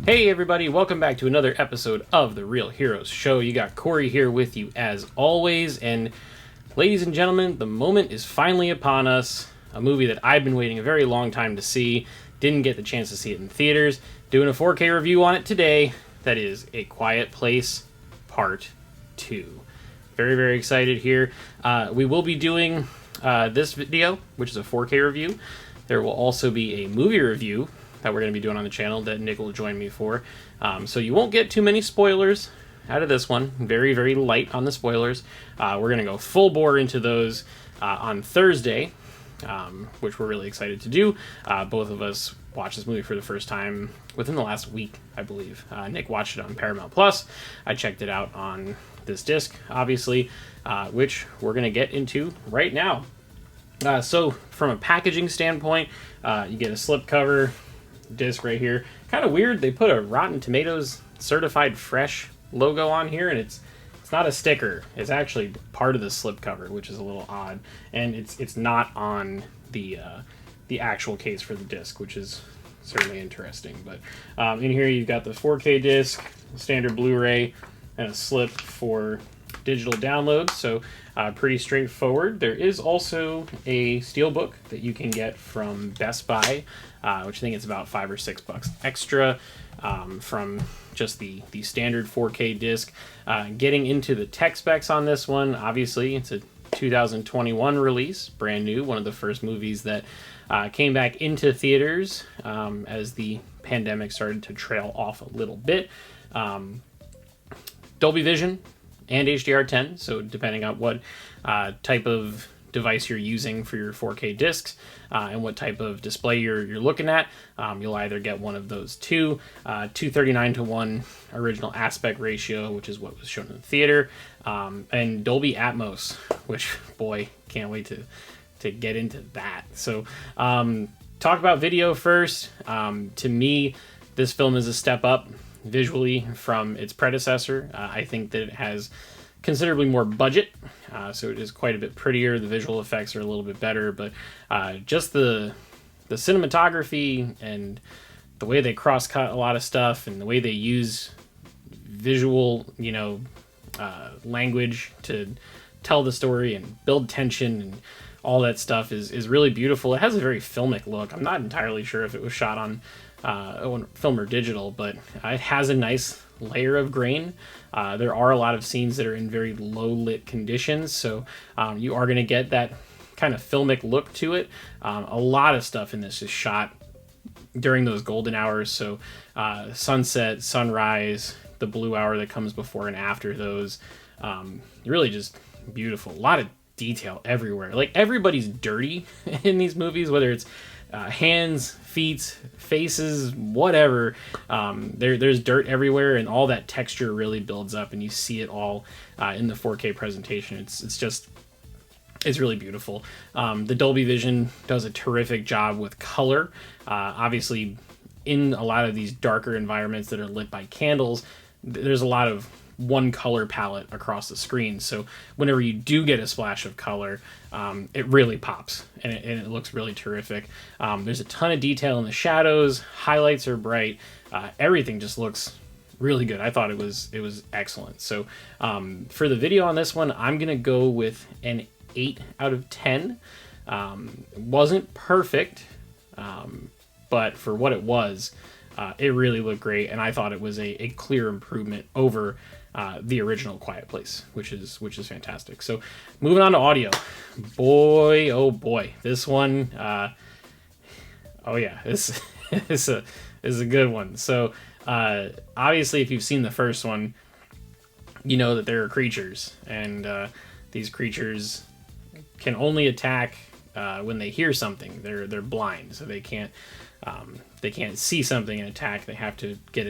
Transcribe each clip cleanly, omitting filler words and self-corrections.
Hey everybody, welcome back to another episode of The Real Heroes Show. You got Cory here with you as always, and ladies and gentlemen, the moment is finally upon us. A movie that I've been waiting a very long time to see. Didn't get the chance to see it in theaters. Doing a 4K review on it today. That is A Quiet Place Part 2. Very, very excited here. We will be doing this video, which is a 4K review. There will also be a movie review that we're going to be doing on the channel that Nick will join me for. So you won't get too many spoilers out of this one. Very, very light on the spoilers. We're going to go full bore into those on Thursday, which we're really excited to do. Both of us watched this movie for the first time within the last week, I believe. Nick watched it on Paramount Plus. I checked it out on this disc, obviously, which we're going to get into right now. So from a packaging standpoint, you get a slipcover disc right here. Kind of weird, they put a Rotten Tomatoes certified fresh logo on here, and it's not a sticker. It's actually part of the slipcover, which is a little odd, and it's not on the actual case for the disc, which is certainly interesting. But in here you've got the 4K disc, standard Blu-ray, and a slip for digital downloads, so pretty straightforward. There is also a steelbook that you can get from Best Buy, which I think it's about $5 or $6 extra from just the standard 4K disc. Getting into the tech specs on this one, obviously it's a 2021 release, brand new, one of the first movies that came back into theaters as the pandemic started to trail off a little bit. Dolby Vision and HDR10, so depending on what type of device you're using for your 4K discs and what type of display you're looking at, you'll either get one of those two. 239:1 original aspect ratio, which is what was shown in the theater, and Dolby Atmos, which, boy, can't wait to get into that. So talk about video first. To me, this film is a step up visually from its predecessor. I think that it has considerably more budget, so it is quite a bit prettier. The visual effects are a little bit better, but just the cinematography and the way they cross-cut a lot of stuff and the way they use visual, language to tell the story and build tension and all that stuff is really beautiful. It has a very filmic look. I'm not entirely sure if it was shot on film or digital, but it has a nice layer of grain. There are a lot of scenes that are in very low lit conditions, so you are going to get that kind of filmic look to it. A lot of stuff in this is shot during those golden hours, so sunset, sunrise, the blue hour that comes before and after those. Really just beautiful. A lot of detail everywhere. Like, everybody's dirty in these movies, whether it's hands, feet, faces, whatever. There's dirt everywhere, and all that texture really builds up, and you see it all in the 4K presentation. It's really beautiful. The Dolby Vision does a terrific job with color. Obviously, in a lot of these darker environments that are lit by candles, there's a lot of one color palette across the screen, so whenever you do get a splash of color, it really pops, and it looks really terrific. There's a ton of detail in the shadows. Highlights are bright. Everything just looks really good. I thought it was excellent. So for the video on this one, I'm gonna go with an 8 out of 10. It wasn't perfect, but for what it was, it really looked great, and I thought it was a clear improvement over the original Quiet Place, which is fantastic. So moving on to audio, boy, oh boy, this one, oh yeah, this is a good one. So obviously, if you've seen the first one, you know that there are creatures, and these creatures can only attack when they hear something. They're blind, so they can't see something and attack. They have to get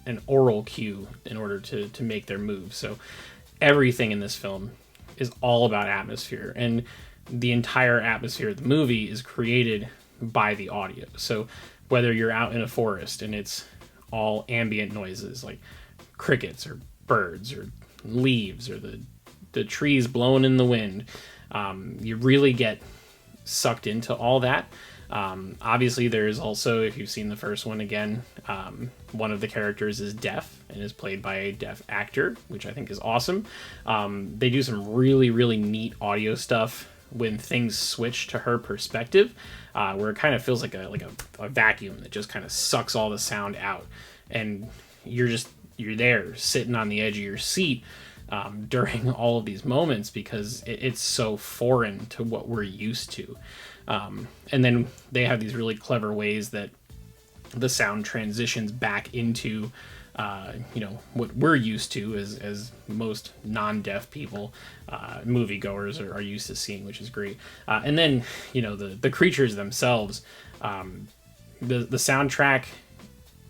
an oral cue in order to make their move. So everything in this film is all about atmosphere, and the entire atmosphere of the movie is created by the audio. So whether you're out in a forest and it's all ambient noises like crickets or birds or leaves or the trees blowing in the wind, you really get sucked into all that. Obviously, there is also, if you've seen the first one again, one of the characters is deaf and is played by a deaf actor, which I think is awesome. They do some really, really neat audio stuff when things switch to her perspective, where it kind of feels like a vacuum that just kind of sucks all the sound out, and you're there sitting on the edge of your seat during all of these moments because it's so foreign to what we're used to. And then they have these really clever ways that the sound transitions back into what we're used to as most non-deaf people, moviegoers are used to seeing, which is great. And then the creatures themselves, the soundtrack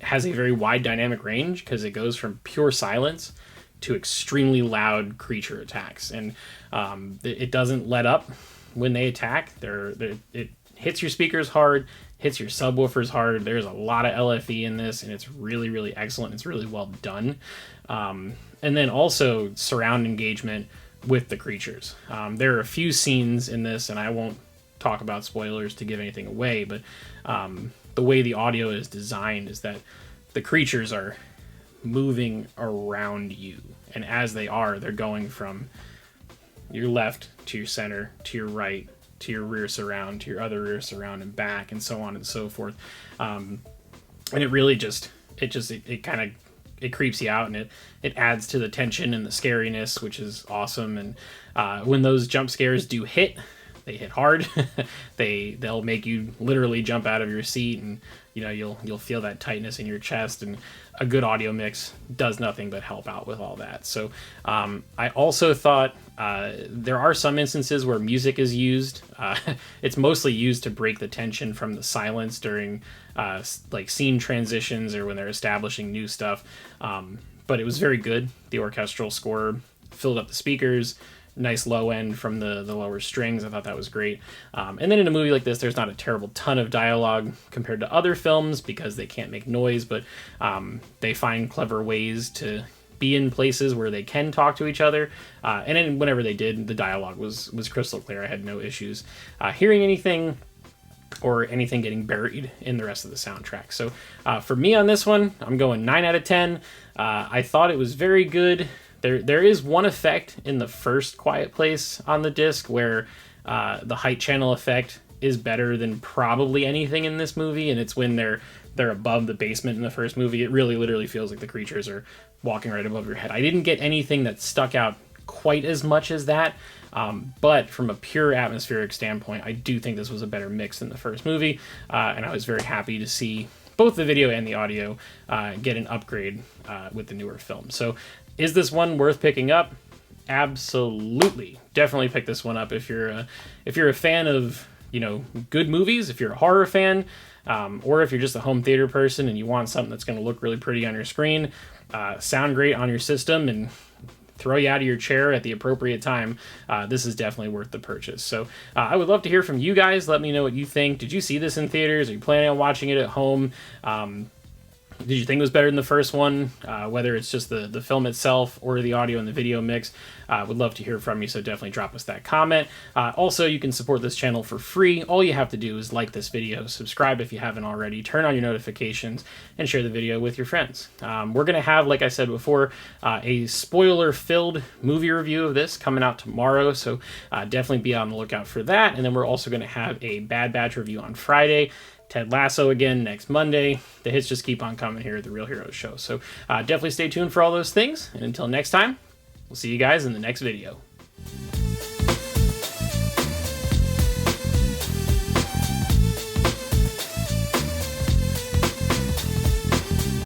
has a very wide dynamic range because it goes from pure silence to extremely loud creature attacks, and it doesn't let up when they attack. It hits your speakers hard, hits your subwoofers hard. There's a lot of LFE in this, and it's really, really excellent. It's really well done. And then also surround engagement with the creatures. There are a few scenes in this, and I won't talk about spoilers to give anything away, but the way the audio is designed is that the creatures are moving around you, and as they're going from your left to your center to your right to your rear surround to your other rear surround and back, and so on and so forth. And it really it creeps you out, and it adds to the tension and the scariness, which is awesome. And when those jump scares do hit, they hit hard. They'll make you literally jump out of your seat, and you'll feel that tightness in your chest, and a good audio mix does nothing but help out with all that. So I also thought there are some instances where music is used. It's mostly used to break the tension from the silence during like scene transitions or when they're establishing new stuff. But it was very good. The orchestral score filled up the speakers. Nice low end from the lower strings. I thought that was great. And then in a movie like this, there's not a terrible ton of dialogue compared to other films because they can't make noise, but they find clever ways to be in places where they can talk to each other. And then whenever they did, the dialogue was crystal clear. I had no issues hearing anything or anything getting buried in the rest of the soundtrack. So for me on this one, I'm going 9 out of 10. I thought it was very good. There is one effect in the first Quiet Place on the disc where the height channel effect is better than probably anything in this movie, and it's when they're above the basement in the first movie. It really literally feels like the creatures are walking right above your head. I didn't get anything that stuck out quite as much as that, but from a pure atmospheric standpoint, I do think this was a better mix than the first movie, and I was very happy to see both the video and the audio get an upgrade with the newer film. So is this one worth picking up? Absolutely. Definitely pick this one up if you're a fan of good movies, if you're a horror fan, or if you're just a home theater person and you want something that's going to look really pretty on your screen, sound great on your system, and throw you out of your chair at the appropriate time. This is definitely worth the purchase. So I would love to hear from you guys. Let me know what you think. Did you see this in theaters? Are you planning on watching it at home? Did you think it was better than the first one? Whether it's just the film itself or the audio and the video mix, would love to hear from you, so definitely drop us that comment. Also, you can support this channel for free. All you have to do is like this video, subscribe if you haven't already, turn on your notifications, and share the video with your friends. We're going to have, like I said before, a spoiler-filled movie review of this coming out tomorrow, so definitely be on the lookout for that. And then we're also going to have a Bad Batch review on Friday, Ted Lasso again next Monday. The hits just keep on coming here at the Real Heroes Show. So definitely stay tuned for all those things. And until next time, we'll see you guys in the next video.